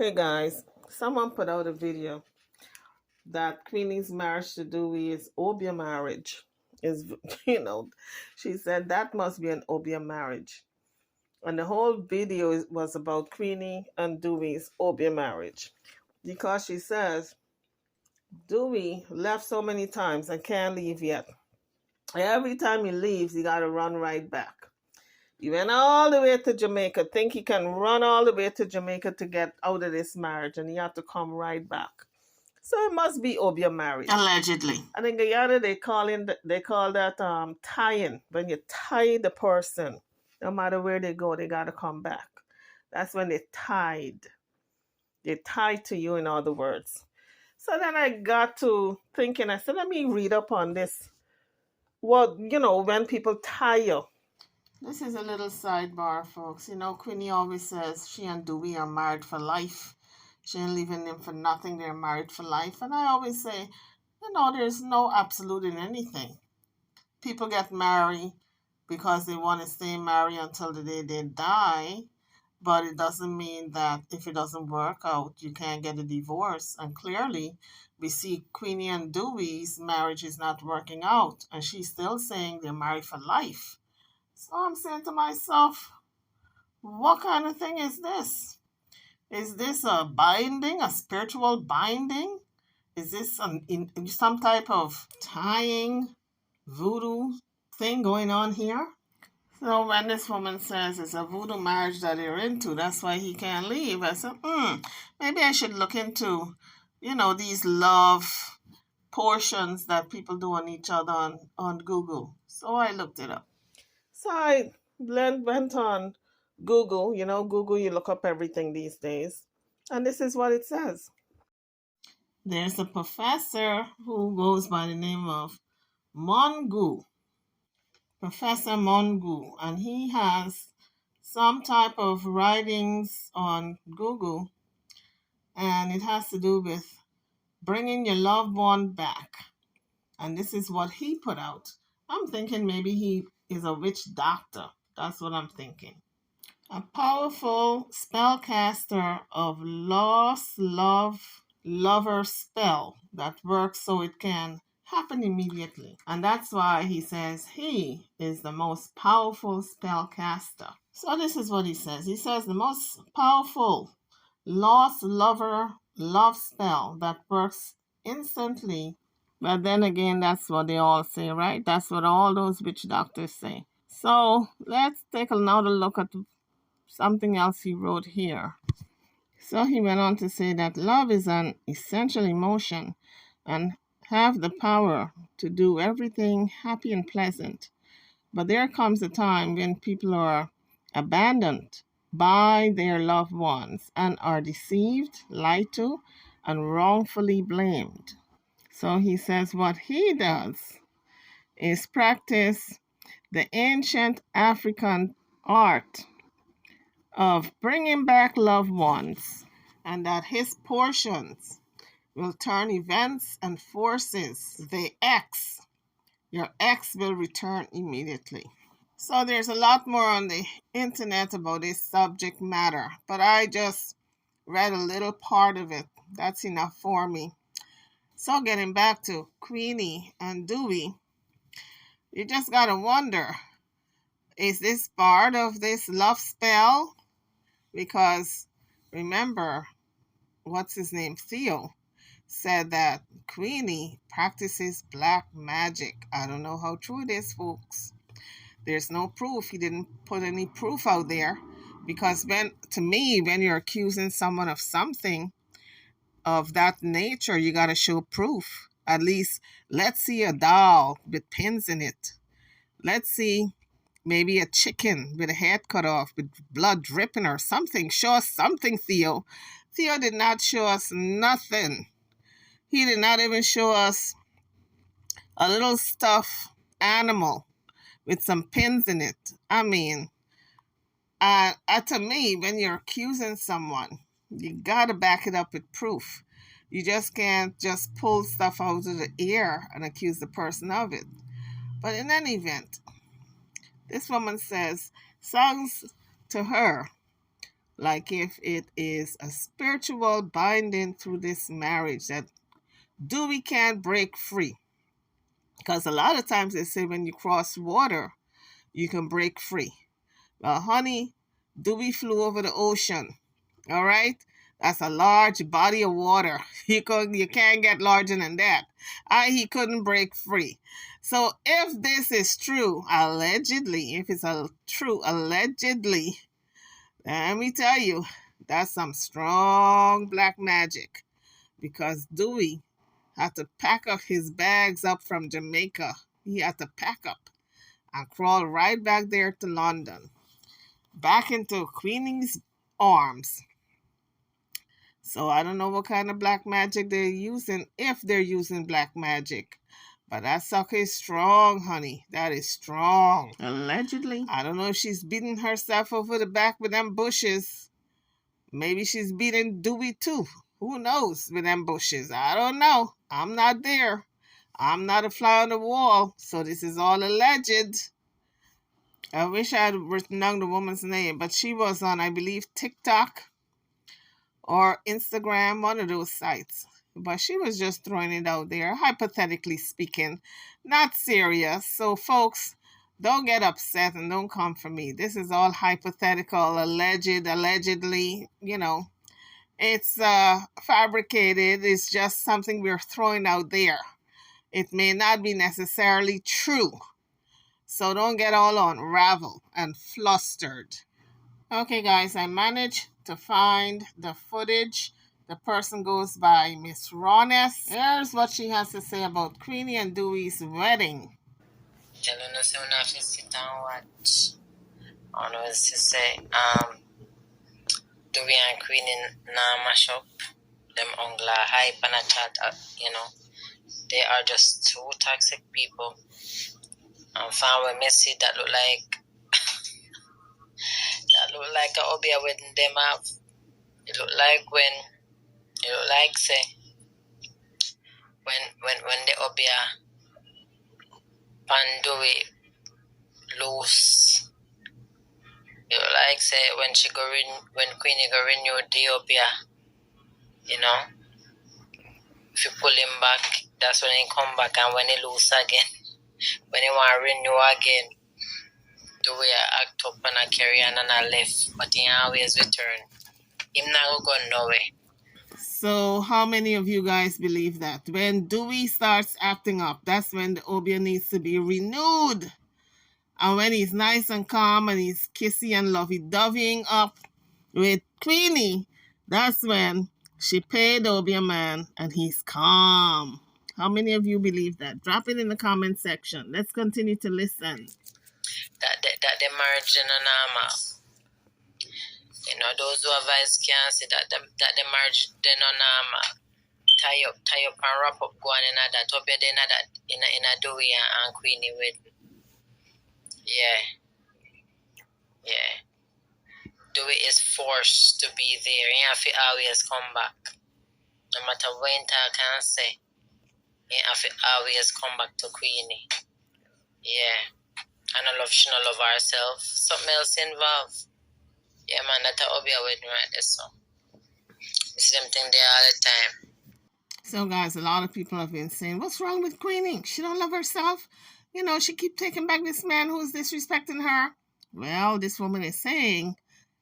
Hey guys, someone put out a video that Queenie's marriage to Dewey is obeah marriage. Is you know, she said that must be an obeah marriage, and the whole video was about Queenie and Dewey's obeah marriage because she says Dewey left so many times and can't leave yet. Every time he leaves, he got to run right back. He went all the way to Jamaica, think he can run all the way to Jamaica to get out of this marriage, and he had to come right back. So it must be obeah marriage. Allegedly. And in Guyana, they call that tying. When you tie the person, no matter where they go, they gotta come back. That's when they tied. They tied to you, in other words. So then I got to thinking. I said, let me read up on this. Well, when people tie you. This is a little sidebar, folks. Queenie always says she and Dewey are married for life. She ain't leaving him for nothing. They're married for life. And I always say, there's no absolute in anything. People get married because they want to stay married until the day they die. But it doesn't mean that if it doesn't work out, you can't get a divorce. And clearly, we see Queenie and Dewey's marriage is not working out. And she's still saying they're married for life. So I'm saying to myself, what kind of thing is this? Is this a binding, a spiritual binding? Is this some type of tying voodoo thing going on here? So when this woman says it's a voodoo marriage that they're into, that's why he can't leave, I said, maybe I should look into, these love portions that people do on each other on Google. So I looked it up. So I went on Google. Google, you look up everything these days. And this is what it says. There's a professor who goes by the name of Mongu, Professor Mongu, and he has some type of writings on Google, and it has to do with bringing your loved one back. And this is what he put out. I'm thinking maybe he is a witch doctor. That's what I'm thinking. A powerful spellcaster of lost lover spell that works so it can happen immediately. And that's why he says he is the most powerful spellcaster. So this is what he says. He says the most powerful lost lover love spell that works instantly. But then again, that's what they all say, right? That's what all those witch doctors say. So let's take another look at something else he wrote here. So he went on to say that love is an essential emotion and have the power to do everything happy and pleasant. But there comes a time when people are abandoned by their loved ones and are deceived, lied to, and wrongfully blamed. So he says what he does is practice the ancient African art of bringing back loved ones, and that his portions will turn events and forces. Your ex will return immediately. So there's a lot more on the internet about this subject matter, but I just read a little part of it. That's enough for me. So getting back to Queenie and Dewey, you just gotta wonder, is this part of this love spell? Because remember, what's his name, Theo, said that Queenie practices black magic. I don't know how true it is, folks. There's no proof. He didn't put any proof out there. Because when you're accusing someone of something of that nature, you got to show proof. At least, let's see a doll with pins in it. Let's see maybe a chicken with a head cut off with blood dripping or something. Show us something, Theo. Theo did not show us nothing. He did not even show us a little stuffed animal with some pins in it. I mean, to me, when you're accusing someone, you got to back it up with proof. You just can't just pull stuff out of the air and accuse the person of it. But in any event, this woman says, sounds to her like if it is a spiritual binding through this marriage that Dewey can't break free. Because a lot of times they say when you cross water, you can break free. Well, honey, Dewey flew over the ocean. All right? That's a large body of water. You can't get larger than that. He couldn't break free. So if this is true, allegedly, if it's true, allegedly, let me tell you, that's some strong black magic. Because Dewey had to pack up his bags up from Jamaica. He had to pack up and crawl right back there to London, back into Queenie's arms. So I don't know what kind of black magic they're using, if they're using black magic. But that sucker is strong, honey. That is strong. Allegedly. I don't know if she's beating herself over the back with them bushes. Maybe she's beating Dewey too. Who knows with them bushes? I don't know. I'm not there. I'm not a fly on the wall. So this is all alleged. I wish I had written down the woman's name, but she was on, I believe, TikTok or Instagram, one of those sites. But she was just throwing it out there, hypothetically speaking, not serious. So, folks, don't get upset and don't come for me. This is all hypothetical, allegedly, It's fabricated. It's just something we're throwing out there. It may not be necessarily true. So don't get all unraveled and flustered. Okay, guys, I managed to find the footage. The person goes by Miss Roness. Here's what she has to say about Queenie and Dewey's wedding. Tell you say we have to sit and watch. I know to say, Dewey and Queenie now mash up. Them ongla hype and a chat, They are just two toxic people. And found with Missy that look like a obia wedding them have. It look like say when the obia Pandui loose. It look like say when Queenie go renew the obia, if you pull him back, that's when he come back, and when he lose again, when he want to renew again, the way I act up and I carry on and I left, but he always return. Him not go nowhere. So how many of you guys believe that? When Dewey starts acting up, that's when the obia needs to be renewed. And when he's nice and calm and he's kissy and lovey-doveying up with Queenie, that's when she paid the obia man and he's calm. How many of you believe that? Drop it in the comment section. Let's continue to listen. That the marriage in a normal. Those who advise can say that the marriage they no normal. Tie up and wrap up go on in that. Hope you in that in a Dewey and Queenie wedding. Yeah. Dewey is forced to be there. He have to always come back. No matter when I can say, he have to always come back to Queenie. Yeah. And I love she no love herself. Something else involved. Yeah, man, that's a obia wedding right there, so. It's them thing there all the time. So, guys, a lot of people have been saying, what's wrong with Queenie? She don't love herself. She keep taking back this man who's disrespecting her. Well, this woman is saying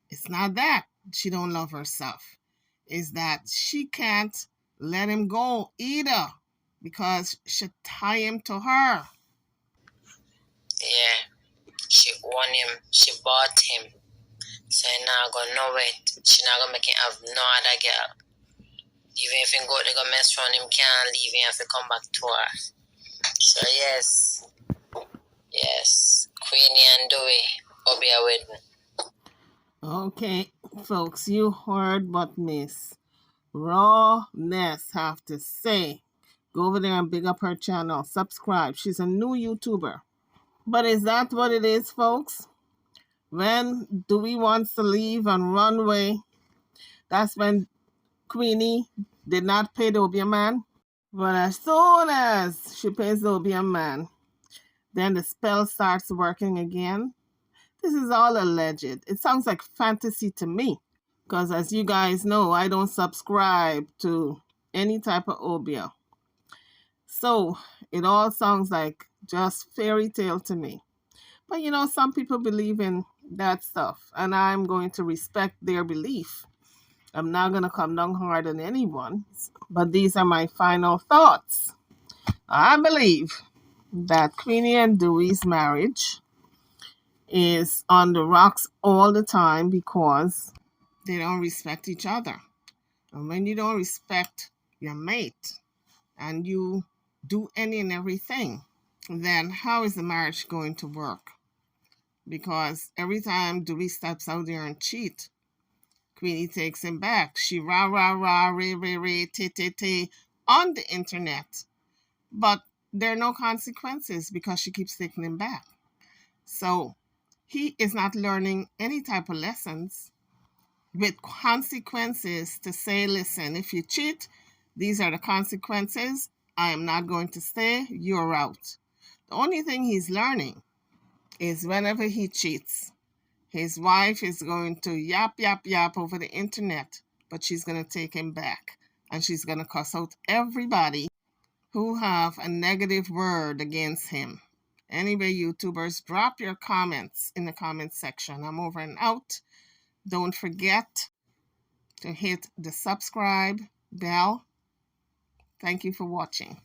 it's not that she don't love herself. It's that she can't let him go either because she tie him to her. Yeah. She won him. She bought him. So now gonna know it. She not gonna make him have no other girl. Even if he go they go mess around, him can't leave. He have to come back to her. So yes, Queenie and Dewey will be a wedding. Okay, folks, you heard what Miss Rawness have to say. Go over there and big up her channel. Subscribe. She's a new YouTuber. But is that what it is, folks? When Dewey wants to leave and run away, that's when Queenie did not pay the obia man. But as soon as she pays the obia man, then the spell starts working again. This is all alleged. It sounds like fantasy to me. Because as you guys know, I don't subscribe to any type of obia. So it all sounds like just fairy tale to me. But some people believe in that stuff, and I'm going to respect their belief. I'm not going to come down hard on anyone, but these are my final thoughts. I believe that Queenie and Dewey's marriage is on the rocks all the time because they don't respect each other. And when you don't respect your mate and you do any and everything, then how is the marriage going to work? Because every time Dewey steps out there and cheat, Queenie takes him back. She rah rah rah, re re re, te te te on the internet. But there are no consequences because she keeps taking him back. So he is not learning any type of lessons with consequences to say, listen, if you cheat, these are the consequences. I am not going to stay. You're out. The only thing he's learning is whenever he cheats, his wife is going to yap, yap, yap over the internet, but she's going to take him back. And she's going to cuss out everybody who have a negative word against him. Anyway, YouTubers, drop your comments in the comment section. I'm over and out. Don't forget to hit the subscribe bell. Thank you for watching.